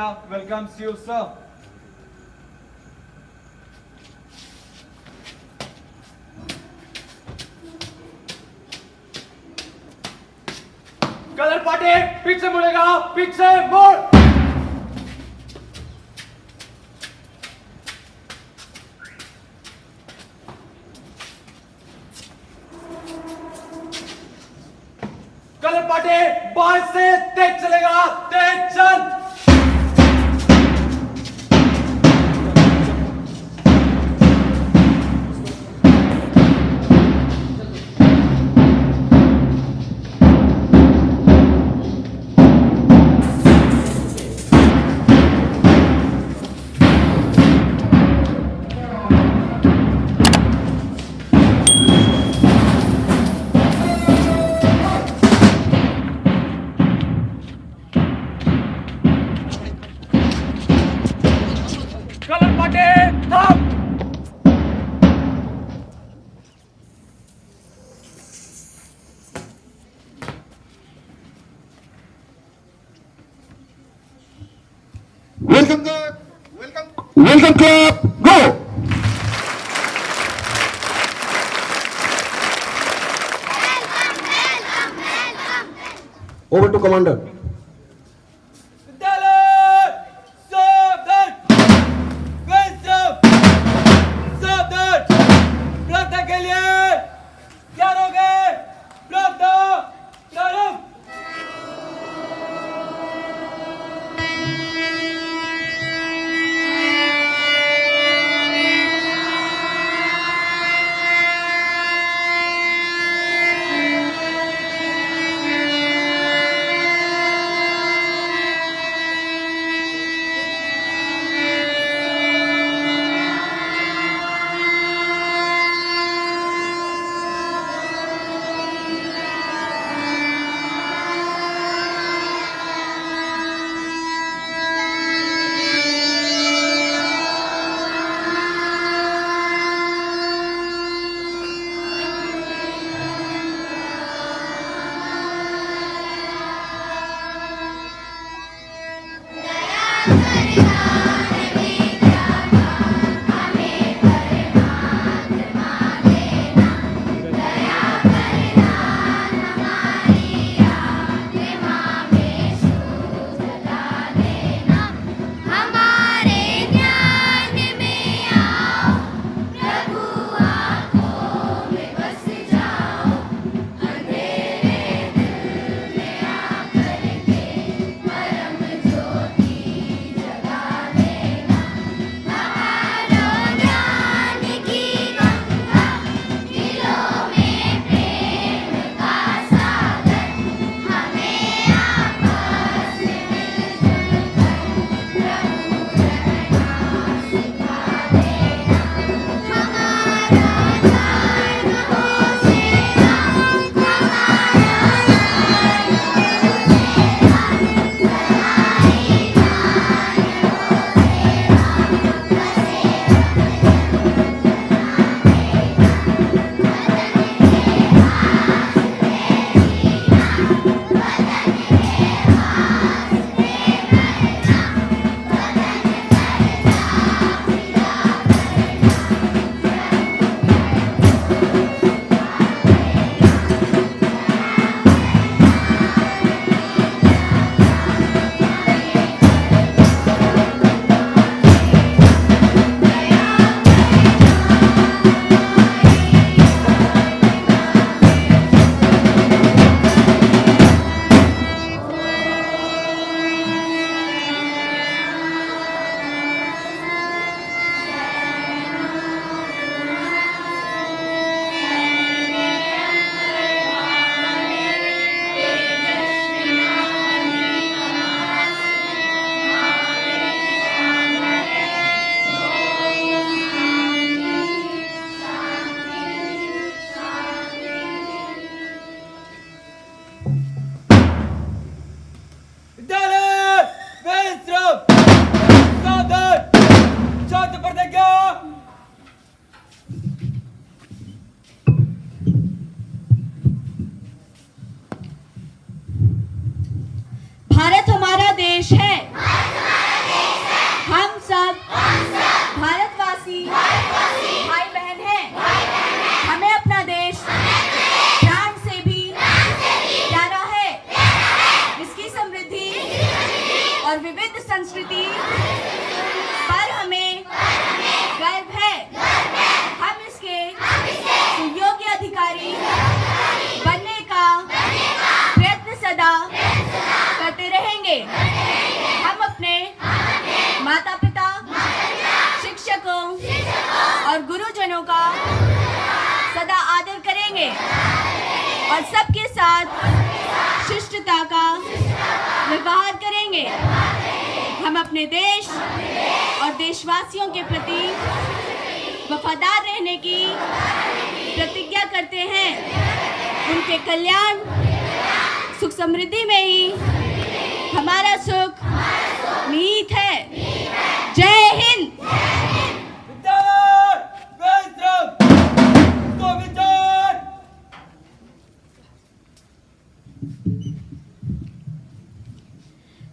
India welcomes you, sir. Colour party पीछे मुड़ेगा, पीछे मुड़। कलर पार्टी बाहर से तेज चलेगा, तेज चल। Welcome club, go! Over to commander. Bharat हमारा देश है। गुरुजनों का सदा आदर करेंगे और सबके साथ शिष्टता का व्यवहार करेंगे। हम अपने देश और देशवासियों के प्रति वफादार रहने की प्रतिज्ञा करते हैं। उनके कल्याण सुख समृद्धि में ही हमारा सुख निहित है। जय हिंद।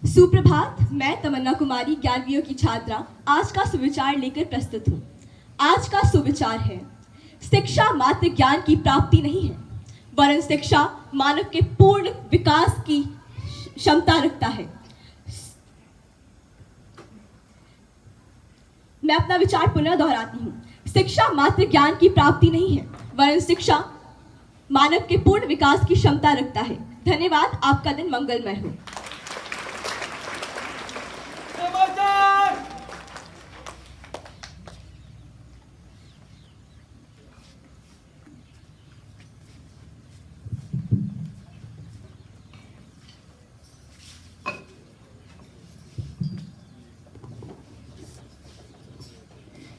सुप्रभात। मैं तमन्ना कुमारी 11वीं की छात्रा आज का सुविचार लेकर प्रस्तुत हूँ। आज का सुविचार है, शिक्षा मात्र ज्ञान की प्राप्ति नहीं है, वरन शिक्षा मानव के पूर्ण विकास की क्षमता रखता है। मैं अपना विचार पुनः दोहराती हूँ। शिक्षा मात्र ज्ञान की प्राप्ति नहीं है, वरन शिक्षा मानव के पूर्ण विकास की क्षमता रखता है। धन्यवाद। आपका दिन मंगलमय हो।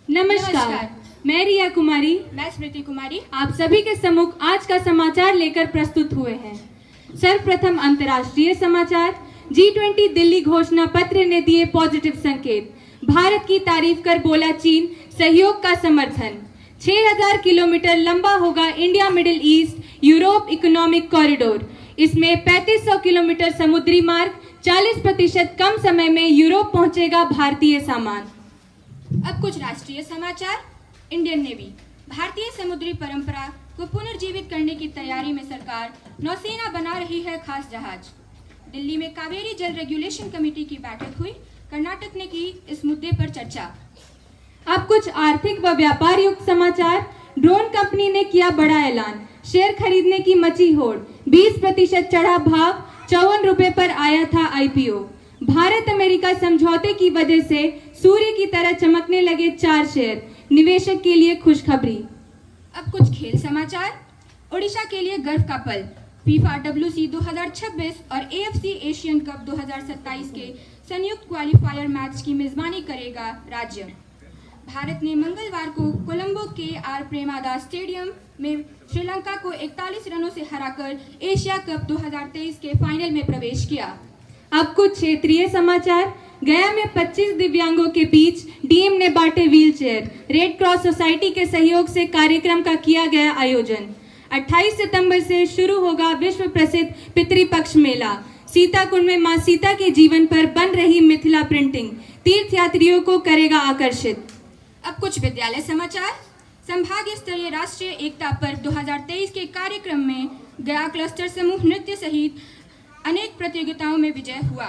नमस्कार, मैं रिया कुमारी, मैं स्मृति कुमारी आप सभी के सम्मुख आज का समाचार लेकर प्रस्तुत हुए हैं। सर्वप्रथम अंतर्राष्ट्रीय समाचार। G20 दिल्ली घोषणा पत्र ने दिए पॉजिटिव संकेत। भारत की तारीफ कर बोला चीन सहयोग का समर्थन। 6000 किलोमीटर लंबा होगा India middle east Europe economic corridor. इसमें 3500 किलोमीटर समुद्री मार्ग, 40% कम समय में यूरोप पहुंचेगा भारतीय सामान। अब कुछ राष्ट्रीय समाचार। इंडियन नेवी भारतीय समुद्री परंपरा को पुनर्जीवित करने की तैयारी में सरकार नौसेना बना रही है खास जहाज। दिल्ली में कावेरी जल रेगुलेशन कमेटी की बैठक हुई। कर्नाटक ने की इस मुद्दे पर चर्चा। अब कुछ आर्थिक व व्यापार युक्त समाचार। ड्रोन कंपनी ने किया बड़ा ऐलान। शेयर खरीदने की मची होड़। 20% चढ़ा भाव। 54 रुपए पर आया था IPO। भारत अमेरिका समझौते की वजह से सूर्य की तरह चमकने लगे 4 शेयर। निवेशक के लिए खुशखबरी। अब कुछ खेल समाचार। ओडिशा के लिए गर्व का पल। फीफा WC 2026 और AFC एशियन कप 2027 के संयुक्त क्वालिफायर मैच की मेजबानी करेगा राज्य। भारत ने मंगलवार को कोलंबो के आर प्रेमादास स्टेडियम में श्रीलंका को 41 रनों से हराकर एशिया कप 2023 के फाइनल में प्रवेश किया। अब कुछ क्षेत्रीय समाचार। गया में 25 दिव्यांगों के बीच डीएम ने बांटे व्हीलचेयर। रेड क्रॉस सोसाइटी के सहयोग से कार्यक्रम का किया गया आयोजन। 28 सितंबर से शुरू होगा विश्व प्रसिद्ध पितृपक्ष मेला। सीताकुंड में मां सीता के जीवन पर बन रही मिथिला प्रिंटिंग तीर्थयात्रियों को करेगा आकर्षित। अब कुछ विद्यालय समाचार। संभागीय स्तरीय राष्ट्रीय एकता पर्व 2023 के कार्यक्रम में गया क्लस्टर समूह नृत्य सहित अनेक प्रतियोगिताओं में विजय हुआ।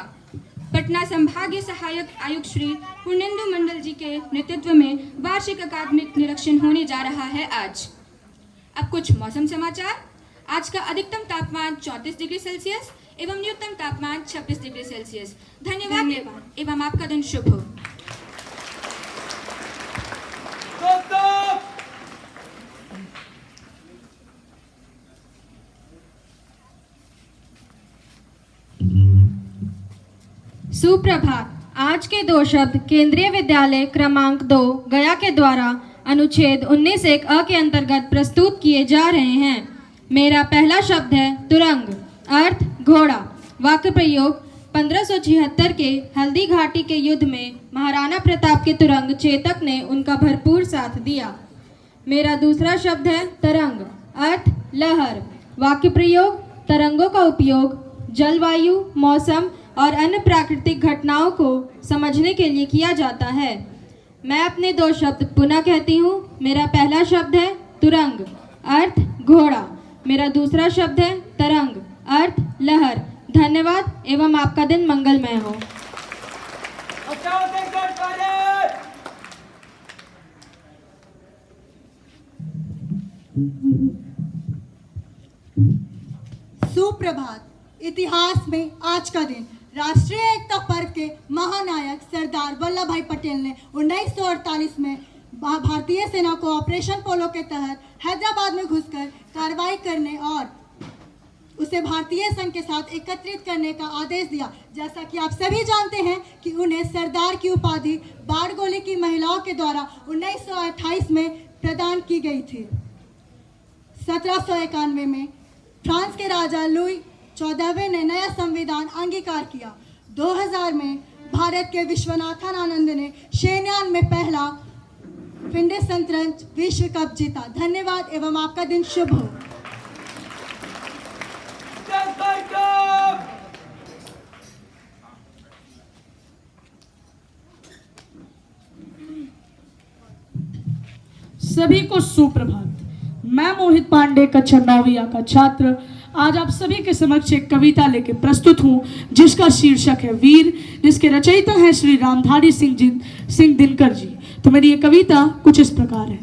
पटना संभागीय सहायक आयुक्त श्री पूर्णेंदु मंडल जी के नेतृत्व में वार्षिक अकादमिक निरीक्षण होने जा रहा है आज। अब कुछ मौसम समाचार। आज का अधिकतम तापमान 34 डिग्री सेल्सियस एवं न्यूनतम तापमान 26 डिग्री सेल्सियस। धन्यवाद एवं आपका दिन शुभ हो। सुप्रभात। आज के 2 शब्द केंद्रीय विद्यालय क्रमांक 2 गया के द्वारा अनुच्छेद 19(1) अ के अंतर्गत प्रस्तुत किए जा रहे हैं। मेरा पहला शब्द है तुरंग, अर्थ घोड़ा। वाक्य प्रयोग। 1576 के हल्दी घाटी के युद्ध में महाराणा प्रताप के तुरंग चेतक ने उनका भरपूर साथ दिया। मेरा दूसरा शब्द है तरंग, अर्थ लहर। वाक्य प्रयोग। तरंगों का उपयोग जलवायु, मौसम और अन्य प्राकृतिक घटनाओं को समझने के लिए किया जाता है। मैं अपने 2 शब्द पुनः कहती हूँ। मेरा पहला शब्द है तुरंग, अर्थ घोड़ा। मेरा दूसरा शब्द है तरंग, अर्थ लहर। धन्यवाद एवं आपका दिन मंगलमय हो। सुप्रभात। इतिहास में आज का दिन राष्ट्रीय एकता पर्व के महानायक सरदार वल्लभ भाई पटेल ने 1948 में भारतीय सेना को ऑपरेशन पोलो के तहत हैदराबाद में घुसकर कार्रवाई करने और उसे भारतीय संघ के साथ एकत्रित करने का आदेश दिया। जैसा कि आप सभी जानते हैं कि उन्हें सरदार की उपाधि बारगोली की महिलाओं के द्वारा 1928 में प्रदान की गई थी। 1791 में फ्रांस के राजा लुई 14वें ने नया संविधान अंगीकार किया। 2000 में भारत के विश्वनाथन आनंद ने शेन्यान में पहला फिंडे शतरंज विश्व कप जीता। धन्यवाद एवं आपका दिन शुभ हो। सभी को सुप्रभात। मैं मोहित पांडे कक्षा 9वीं का छात्र आज आप सभी के समक्ष एक कविता लेके प्रस्तुत हूँ जिसका शीर्षक है वीर, जिसके रचयिता हैं श्री रामधारी सिंह दिनकर जी। तो मेरी ये कविता कुछ इस प्रकार है।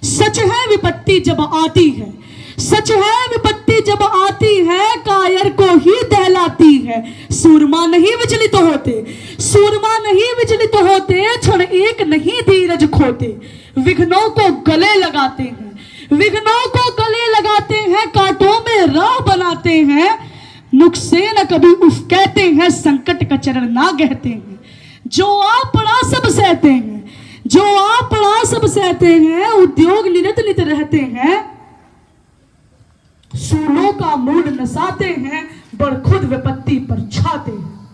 सच है विपत्ति जब आती है, सच है विपत्ति जब आती है, कायर को ही दहलाती है। सूरमा नहीं विचलित होते, सूरमा नहीं विचलित होते, क्षण एक नहीं धीरज खोते। विघ्नों को गले लगाते हैं, विघ्नों को गले लगाते हैं, कांटों में राह बनाते हैं। मुख से न कभी उफ कहते हैं, संकट का चरण ना कहते हैं। जो आप पड़ा सब सहते हैं, जो आप पड़ा सब सहते हैं, उद्योग निरत नित रहते हैं। सूलों का मूड नसाते हैं, बड़ खुद विपत्ति पर छाते हैं।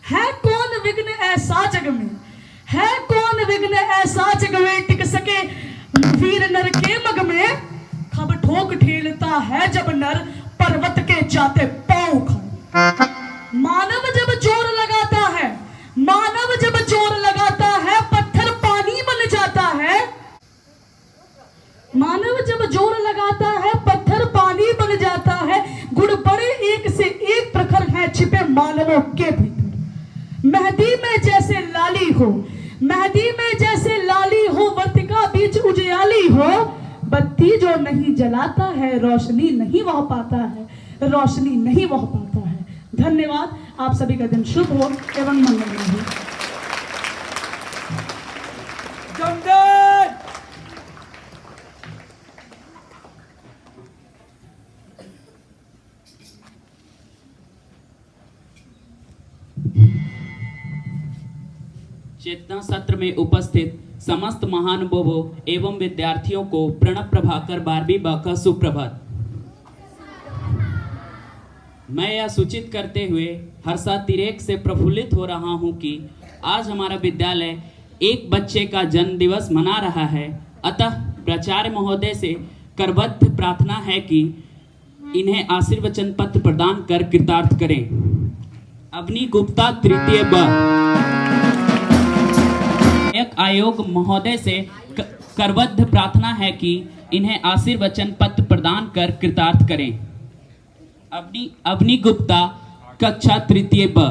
है कौन विघ्न ऐसा जग में, है कौन विघ्न ऐसा जग में, टिक सके वीर नर के मग में। खब ठोक ठेलता है जब नर, पर्वत के जाते पांव खड़े। मानव जब जोर लगाता है, मानव जब जोर लगाता है, पत्थर पानी बन जाता है। मानव जब जोर लगाता है, पत्थर पानी बन जाता है। गुण बड़े एक से एक प्रखर है, छिपे मानवों के भीतर। मेहंदी में जैसे लाली हो, मेहंदी में जैसे लाली हो, वर्तिका बीच उजियाली हो। बत्ती जो नहीं जलाता है, रोशनी नहीं वह पाता है, रोशनी नहीं वह पाता है। धन्यवाद। आप सभी का दिन शुभ हो एवं मंगलमय हो। चेतना सत्र में उपस्थित समस्त महानुभावों एवं विद्यार्थियों को प्रणब प्रभाकर 12वीं ब का सुप्रभात। मैं यह सूचित करते हुए हर्षातिरेक से प्रफुल्लित हो रहा हूं कि आज हमारा विद्यालय एक बच्चे का जन्म दिवस मना रहा है। अतः प्राचार्य महोदय से करबद्ध प्रार्थना है कि इन्हें आशीर्वचन पत्र प्रदान कर कृतार्थ करें। अवनी गुप्ता तृतीय ब। आयोग महोदय से करबद्ध प्रार्थना है कि इन्हें आशीर्वचन पत्र प्रदान कर कृतार्थ करें। अवनी गुप्ता कक्षा 3 ब।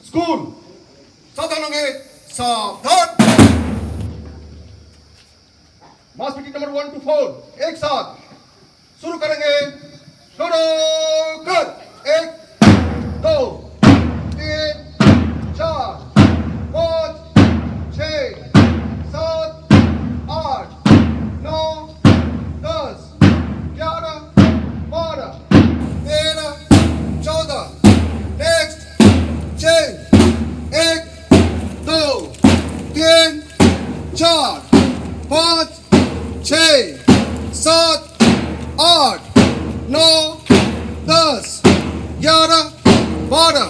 स्कूल सावधान होंगे, सावधान। मास मीटिंग नंबर 1 to 4 एक साथ शुरू करेंगे। शुरू कर। 1 2 3 4 5 6 7 8 9 10 11 12 13 14 next. 1 2 3 4 5 6 7 8 9 10 11 12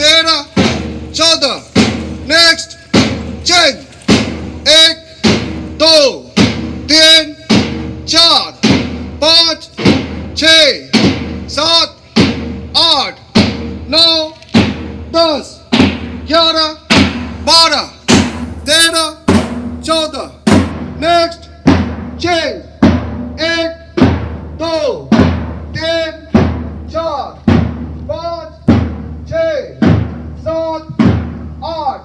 13 14 next. 1 2 3 4 5 6 7 8 9 10 11 12 13 14 next. 1 2 3 4 5 6 7 8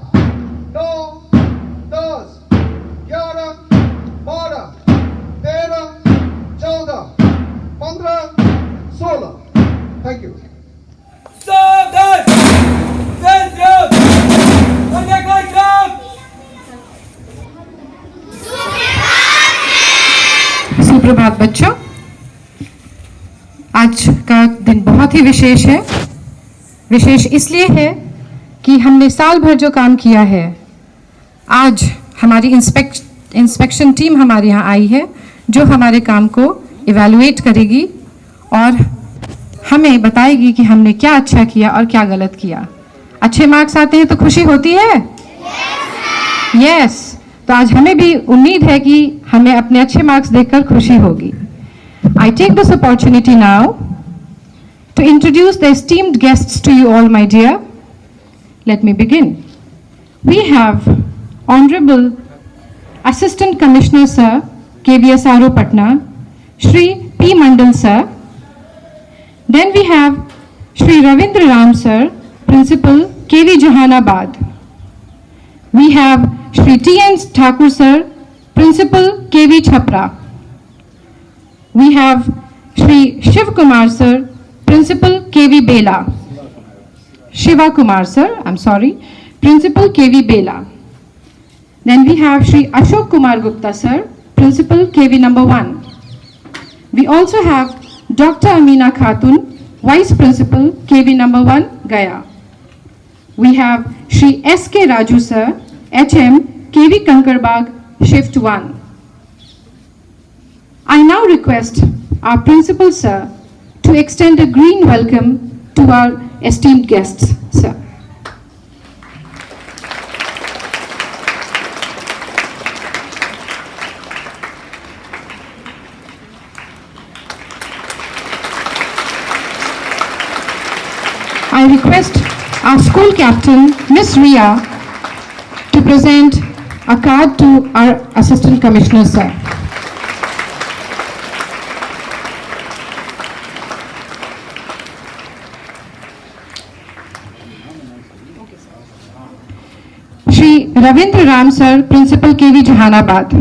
9 10 11 12 13 14 15 16। Thank you. सावधान! Attention! Under control! सुप्रभात बच्चों, आज का दिन बहुत ही विशेष है। विशेष इसलिए है कि हमने साल भर जो काम किया है, आज हमारी इंस्पेक्शन टीम हमारे यहाँ आई है जो हमारे काम को इवैल्यूएट करेगी और हमें बताएगी कि हमने क्या अच्छा किया और क्या गलत किया। अच्छे मार्क्स आते हैं तो खुशी होती है? यस। तो आज हमें भी उम्मीद है कि हमें अपने अच्छे मार्क्स देखकर खुशी होगी। I take this opportunity now to introduce the esteemed guests to you all, my dear. Let me begin. We have Honorable Assistant Commissioner Sir, KVSRO Patna, Shri P. Mandal Sir. Then we have Shri Ravindra Ram Sir, Principal, KV Jahanabad. We have Shri T.N. Thakur Sir, Principal, KV Chhapra. We have Shri Shiv Kumar Sir, Principal, KV Bela. Shiva Kumar Sir, I'm sorry, Principal, KV Bela. Then we have Shri Ashok Kumar Gupta Sir, Principal, KV number 1. We also have Dr. Amina Khatun, Vice Principal, KV number 1, Gaya. We have Shri S.K. Raju Sir, HM, KV Kankarbag, Shift 1. I now request our Principal Sir to extend a green welcome to our esteemed guests, sir. I request our school captain, Miss Ria, to present a card to our Assistant Commissioner, sir. Shri Ravindra Ram Sir, Principal, KV Jahanabad.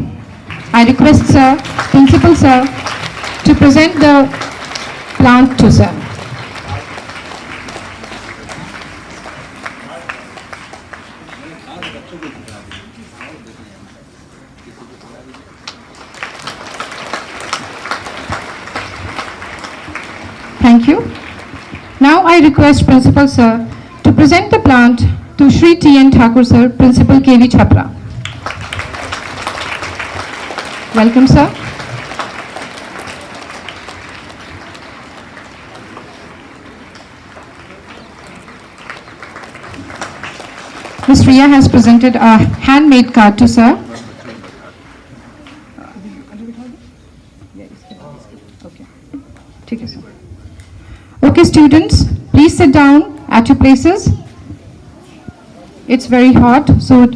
I request Sir, Principal Sir, to present the plant to Sir. Thank you. Now I request Principal Sir to present the plant to Shri T.N. Thakur Sir, Principal KV Chhapra. Welcome, sir. Ms. Riya has presented a handmade card to sir. Okay, students, please sit down at your places. It's very hot, so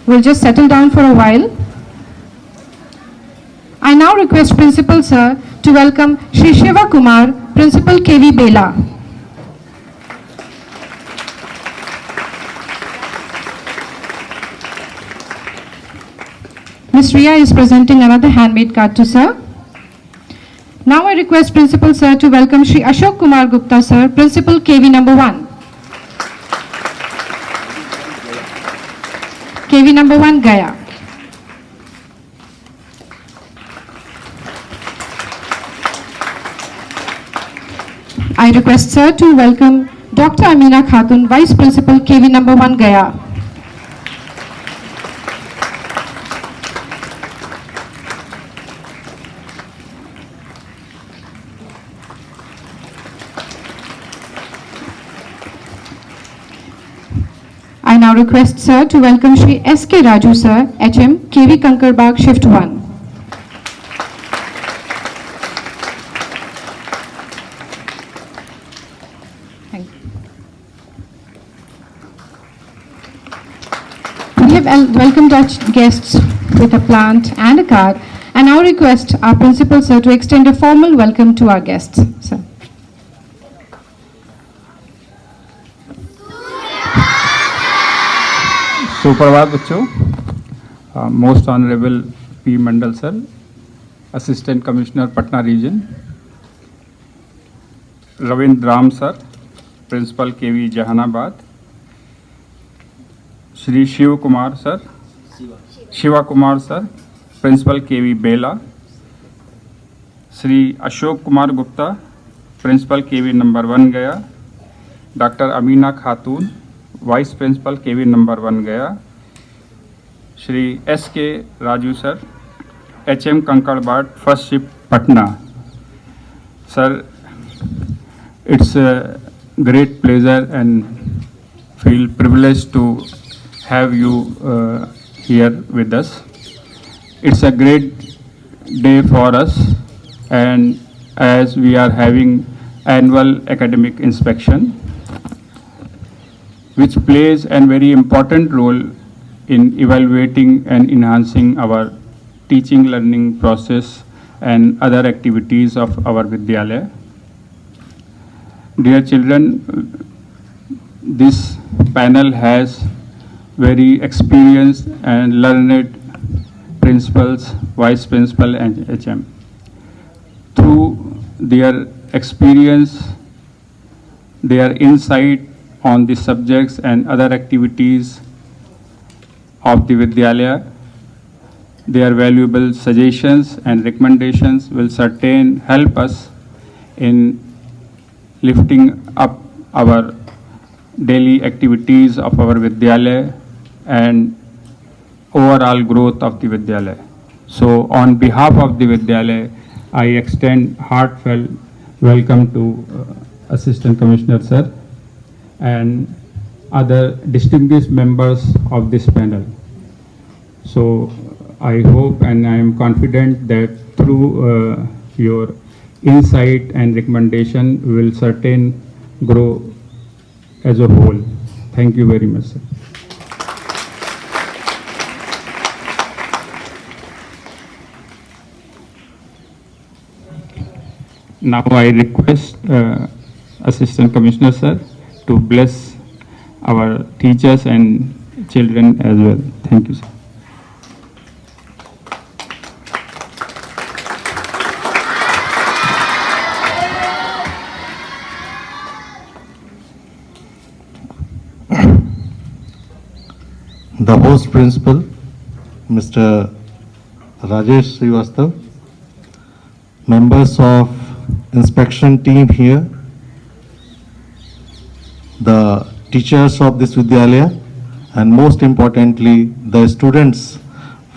we'll just settle down for a while. I now request Principal Sir to welcome Shri Shiva Kumar, Principal KV Bela. Ms. Riya is presenting another handmade card to sir. Now I request Principal Sir to welcome Shri Ashok Kumar Gupta Sir, Principal KV number 1. KV number 1, Gaya. I request Sir to welcome Dr. Amina Khatun, Vice Principal KV number 1, Gaya. I now request Sir to welcome Shri S.K. Raju Sir, HM, KV Kankarbaag, Shift 1. Thank you. We have welcomed our guests with a plant and a card, and now request our Principal Sir to extend a formal welcome to our guests. Sir. सुप्रभात बच्चों. Most honourable P Mandal sir, assistant commissioner Patna region, Ravindra Ram sir, principal KV Jehanabad, Shri Shiv Kumar sir, Shiva Kumar sir, principal KV Bela, Shri Ashok Kumar Gupta, principal KV number 1 Gaya, doctor Amina खातून, vice principal KV number 1 गया, Shri S.K. Raju sir, HM Kankarbagh, first shift Patna. Sir, it's a great pleasure and feel privileged to have you here with us. It's a great day for us, and as we are having annual academic inspection, which plays a very important role in evaluating and enhancing our teaching learning process and other activities of our Vidyalaya. Dear children, this panel has very experienced and learned principals, vice principal and HM. Through their experience, their insight on the subjects and other activities of the Vidyalaya, their valuable suggestions and recommendations will certainly help us in lifting up our daily activities of our Vidyalaya and overall growth of the Vidyalaya. So on behalf of the Vidyalaya, I extend heartfelt welcome to Assistant Commissioner Sir and other distinguished members of this panel. So I hope and I am confident that through your insight and recommendation we will certainly grow as a whole. Thank you very much, sir. Now I request Assistant Commissioner Sir to bless our teachers and children as well. Thank you, sir. The host principal, Mr. Rajesh Srivastav, members of inspection team here, the teachers of this Vidyalaya, and most importantly, the students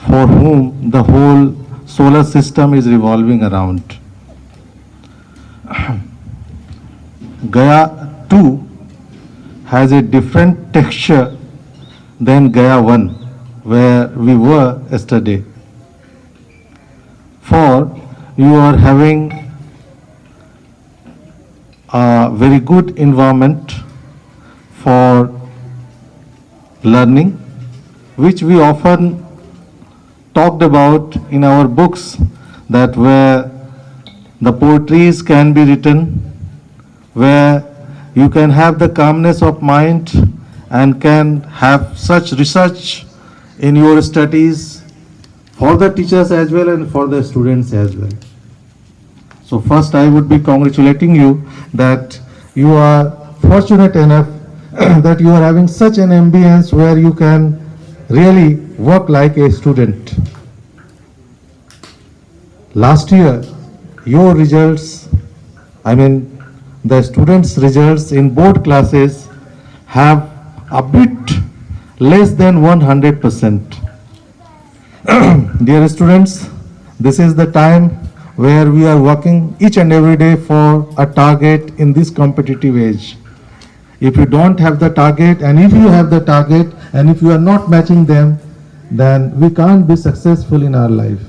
for whom the whole solar system is revolving around. Gaya 2 has a different texture than Gaya 1, where we were yesterday. For you are having a very good environment for learning, which we often talked about in our books, that where the poetries can be written, where you can have the calmness of mind and can have such research in your studies for the teachers as well and for the students as well. So first I would be congratulating you that you are fortunate enough that you are having such an ambience where you can really work like a student. Last year, your results, the students' results in board classes have a bit less than 100%. Dear students, this is the time where we are working each and every day for a target in this competitive age. If you don't have the target, and if you have the target and if you are not matching them, then we can't be successful in our life.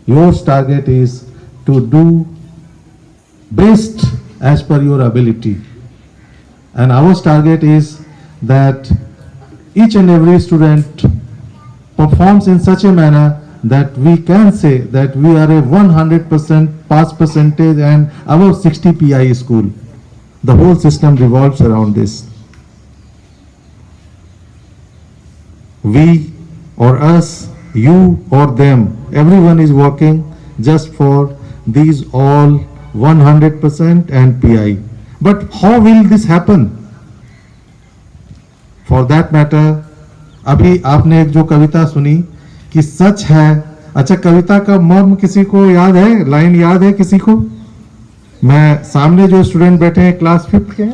Your target is to do best as per your ability, and our target is that each and every student performs in such a manner that we can say that we are a 100% pass percentage and above 60 PI school. The whole system revolves around this. We or us, you or them, everyone is working just for these all 100% and PI. But how will this happen? For that matter, अभी आपने एक जो कविता सुनी कि सच है, अच्छा कविता का मर्म किसी को याद है, लाइन याद है किसी को? मैं सामने जो स्टूडेंट बैठे हैं क्लास 5th के,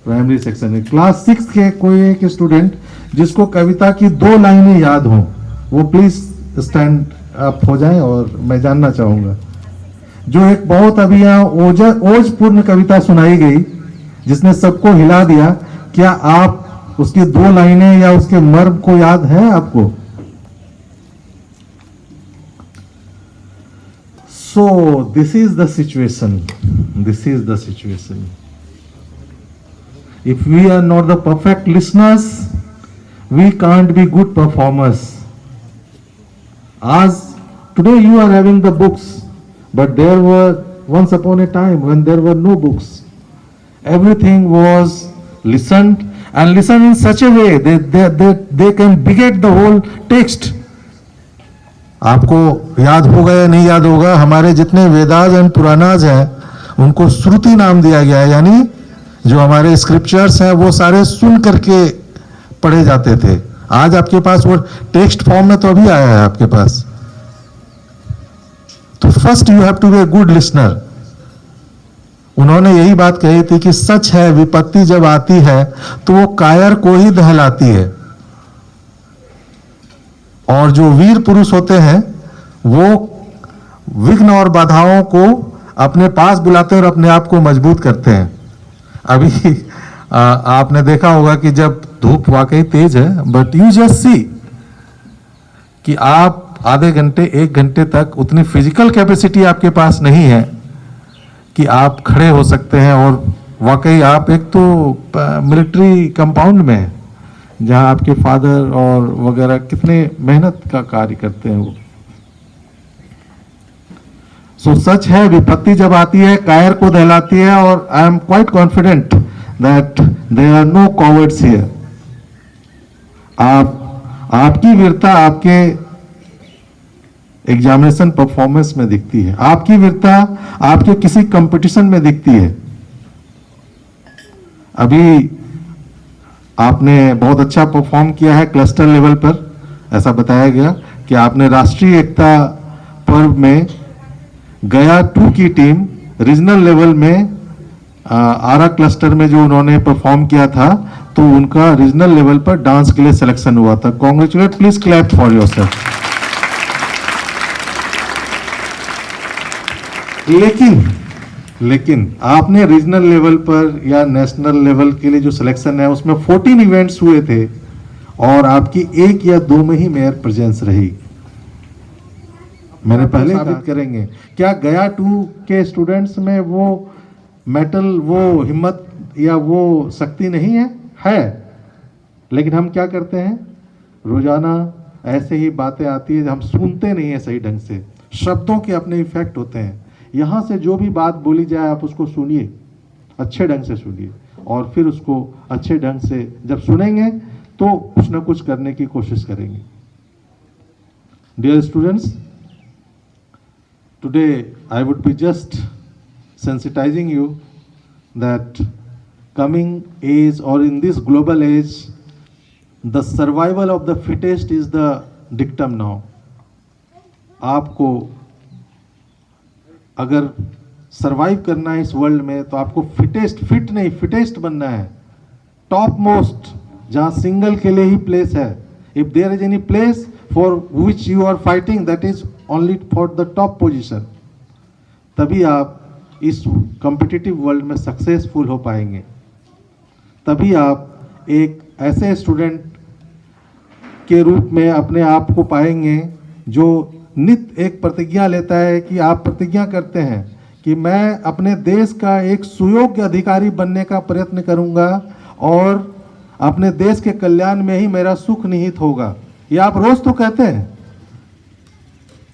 प्राइमरी सेक्शन में, क्लास 6th के कोई एक स्टूडेंट जिसको कविता की 2 लाइनें याद हो, वो प्लीज स्टैंड अप हो जाए और मैं जानना चाहूंगा। जो एक बहुत अभी यहाँ ओजपूर्ण कविता सुनाई गई जिसने सबको हिला दिया, क्या आप उसकी 2 लाइनें या उसके मर्म को याद है आपको? So this is the situation. This is the situation. If we are not the perfect listeners, we can't be good performers. As today you are having the books, but there were once upon a time when there were no books. Everything was listened, and listened in such a way that they can beget the whole text. आपको याद होगा या नहीं याद होगा, हमारे जितने Vedas and Puranas हैं उनको श्रुति नाम दिया गया है, यानी जो हमारे स्क्रिप्चर्स हैं वो सारे सुन करके पढ़े जाते थे। आज आपके पास वो टेक्स्ट फॉर्म में तो अभी आया है आपके पास। तो first you have to be a good listener. उन्होंने यही बात कही थी कि सच है विपत्ति जब आती है तो वो कायर को ही दहलाती है, और जो वीर पुरुष होते हैं वो विघ्न और बाधाओं को अपने पास बुलाते हैं और अपने आप को मजबूत करते हैं। अभी आपने देखा होगा कि जब धूप वाकई तेज है, बट यू जस्ट सी कि आप आधे घंटे 1 घंटे तक उतनी फिजिकल कैपेसिटी आपके पास नहीं है कि आप खड़े हो सकते हैं, और वाकई आप एक तो मिलिट्री कंपाउंड में हैं जहां आपके फादर और वगैरह कितने मेहनत का कार्य करते हैं वो। सो सच है विपत्ति जब आती है कायर को दहलाती है, और I am quite confident that there are no cowards here. आपकी वीरता आपके एग्जामिनेशन परफॉर्मेंस में दिखती है, आपकी वीरता आपके किसी कंपटीशन में दिखती है। अभी आपने बहुत अच्छा परफॉर्म किया है क्लस्टर लेवल पर। ऐसा बताया गया कि आपने राष्ट्रीय एकता पर्व में गया 2 की टीम रीजनल लेवल में आरा क्लस्टर में जो उन्होंने परफॉर्म किया था, तो उनका रीजनल लेवल पर डांस के लिए सिलेक्शन हुआ था। Congratulate, please clap for yourself. लेकिन आपने रीजनल लेवल पर या नेशनल लेवल के लिए जो सिलेक्शन है उसमें 14 इवेंट्स हुए थे और आपकी 1 या 2 में ही मेयर प्रेजेंस रही। मैंने पहले साबित करेंगे क्या गया 2 के स्टूडेंट्स में वो मेटल, वो हिम्मत या वो शक्ति नहीं है। लेकिन हम क्या करते हैं, रोजाना ऐसे ही बातें आती है, हम सुनते नहीं है सही ढंग से। शब्दों के अपने इफेक्ट होते हैं। यहाँ से जो भी बात बोली जाए आप उसको सुनिए, अच्छे ढंग से सुनिए, और फिर उसको अच्छे ढंग से जब सुनेंगे तो कुछ ना कुछ करने की कोशिश करेंगे। Dear students, today I would be just sensitizing you that coming age or in this global age, the survival of the fittest is the dictum now. आपको अगर सरवाइव करना है इस वर्ल्ड में तो आपको फिट नहीं फिटेस्ट बनना है, टॉप मोस्ट, जहां सिंगल के लिए ही प्लेस है। If there is any place for which you are fighting, that is only for the top position. तभी आप इस कॉम्पिटिटिव वर्ल्ड में सक्सेसफुल हो पाएंगे। तभी आप एक ऐसे स्टूडेंट के रूप में अपने आप को पाएंगे जो नित्य एक प्रतिज्ञा लेता है कि आप प्रतिज्ञा करते हैं कि मैं अपने देश का एक सुयोग्य अधिकारी बनने का प्रयत्न करूंगा और अपने देश के कल्याण में ही मेरा सुख निहित होगा। ये आप रोज तो कहते हैं,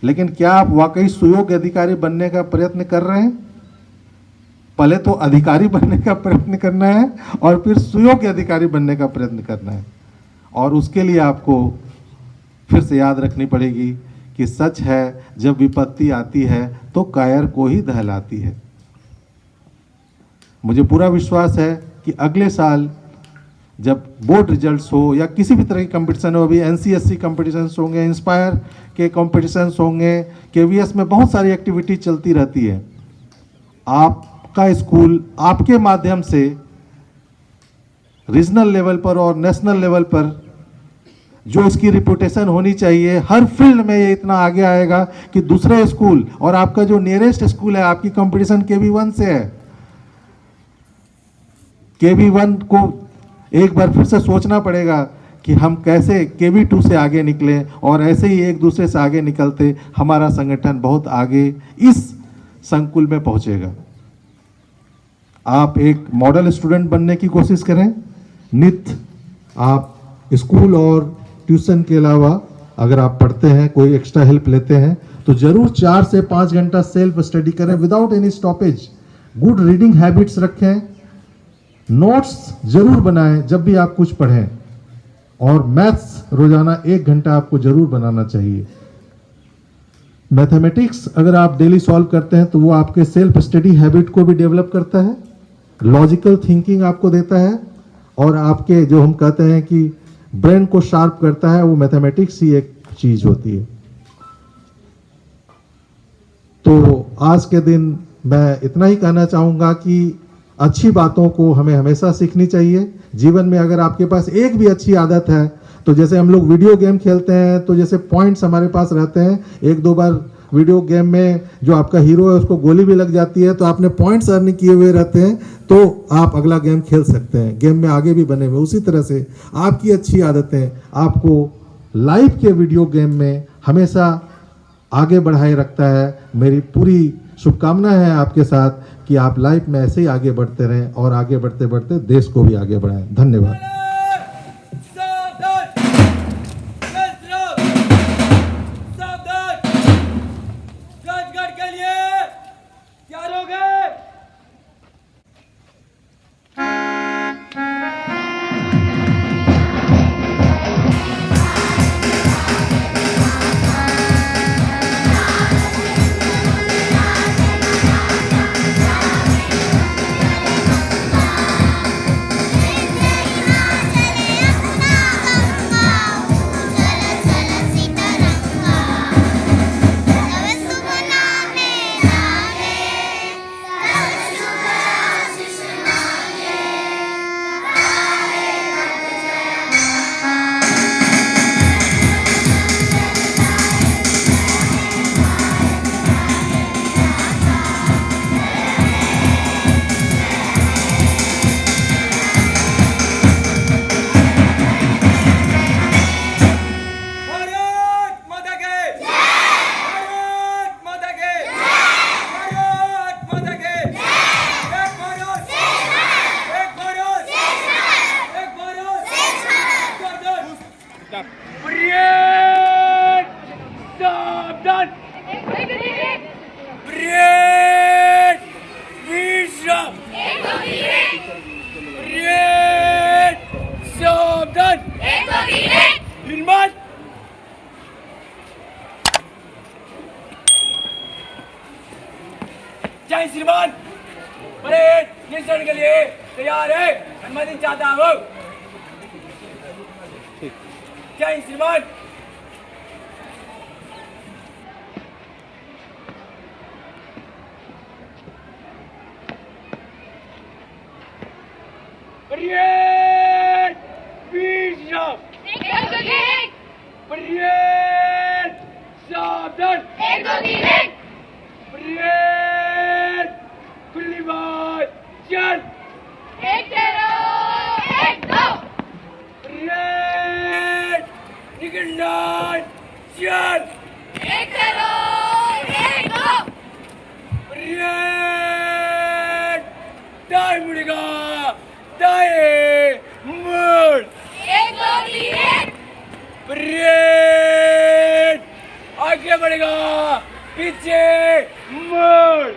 लेकिन क्या आप वाकई सुयोग्य अधिकारी बनने का प्रयत्न कर रहे हैं? पहले तो अधिकारी बनने का प्रयत्न करना है और फिर सुयोग्य अधिकारी बनने का प्रयत्न करना है। और उसके लिए आपको फिर से याद रखनी पड़ेगी कि सच है, जब विपत्ति आती है तो कायर को ही दहलाती है। मुझे पूरा विश्वास है कि अगले साल जब बोर्ड रिजल्ट्स हो या किसी भी तरह की कंपटीशन हो, अभी NCSC कंपटीशंस होंगे, इंस्पायर के कंपटीशंस होंगे, KVS में बहुत सारी एक्टिविटी चलती रहती है। आपका स्कूल आपके माध्यम से रीजनल लेवल पर और नेशनल लेवल पर जो इसकी रिपुटेशन होनी चाहिए, हर फील्ड में ये इतना आगे आएगा कि दूसरे स्कूल और आपका जो नियरेस्ट स्कूल है, आपकी कंपटीशन KB1 से है। KB1 को एक बार फिर से सोचना पड़ेगा कि हम कैसे KB2 से आगे निकलें, और ऐसे ही एक दूसरे से आगे निकलते हमारा संगठन बहुत आगे इस संकुल में पहुंचेगा। आप एक मॉडल स्टूडेंट बनने की कोशिश करें। नित्य आप स्कूल और ट्यूशन के अलावा अगर आप पढ़ते हैं, कोई एक्स्ट्रा हेल्प लेते हैं, तो जरूर 4 से 5 घंटा सेल्फ स्टडी करें without any stoppage. Good reading habits रखें, नोट्स जरूर बनाएं जब भी आप कुछ पढ़ें, और मैथ्स रोजाना 1 घंटा आपको जरूर बनाना चाहिए। मैथमेटिक्स अगर आप डेली सॉल्व करते हैं तो वो आपके सेल्फ स्टडी हैबिट को भी डेवलप करता है, लॉजिकल थिंकिंग आपको देता है, और आपके जो हम कहते हैं कि ब्रेन को शार्प करता है, वो मैथमेटिक्स ही एक चीज होती है। तो आज के दिन मैं इतना ही कहना चाहूंगा कि अच्छी बातों को हमें हमेशा सीखनी चाहिए। जीवन में अगर आपके पास एक भी अच्छी आदत है, तो जैसे हम लोग वीडियो गेम खेलते हैं तो जैसे पॉइंट्स हमारे पास रहते हैं, 1-2 बार वीडियो गेम में जो आपका हीरो है उसको गोली भी लग जाती है, तो आपने पॉइंट्स अर्न किए हुए रहते हैं, तो आप अगला गेम खेल सकते हैं, गेम में आगे भी बने हुए। उसी तरह से आपकी अच्छी आदतें आपको लाइफ के वीडियो गेम में हमेशा आगे बढ़ाए रखता है। मेरी पूरी शुभकामना है आपके साथ कि आप लाइफ में ऐसे ही आगे बढ़ते रहें और आगे बढ़ते बढ़ते देश को भी आगे बढ़ाएं। धन्यवाद। परेड विश्राम परेड सावधान निर्माण जय श्रीमान परेड निरीक्षण के लिए तैयार है अनुमति चाहता हूँ जय श्रीमान परेड विश्राम परेड सावधान परेड खुली बात चल परेड निकलना चल परेड टाइम मुड़ेगा दाएं मुड़ परेड आगे बढ़ेगा पीछे मुड़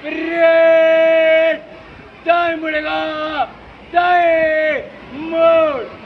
परेड दाएं मुड़ेगा दाएं मुड़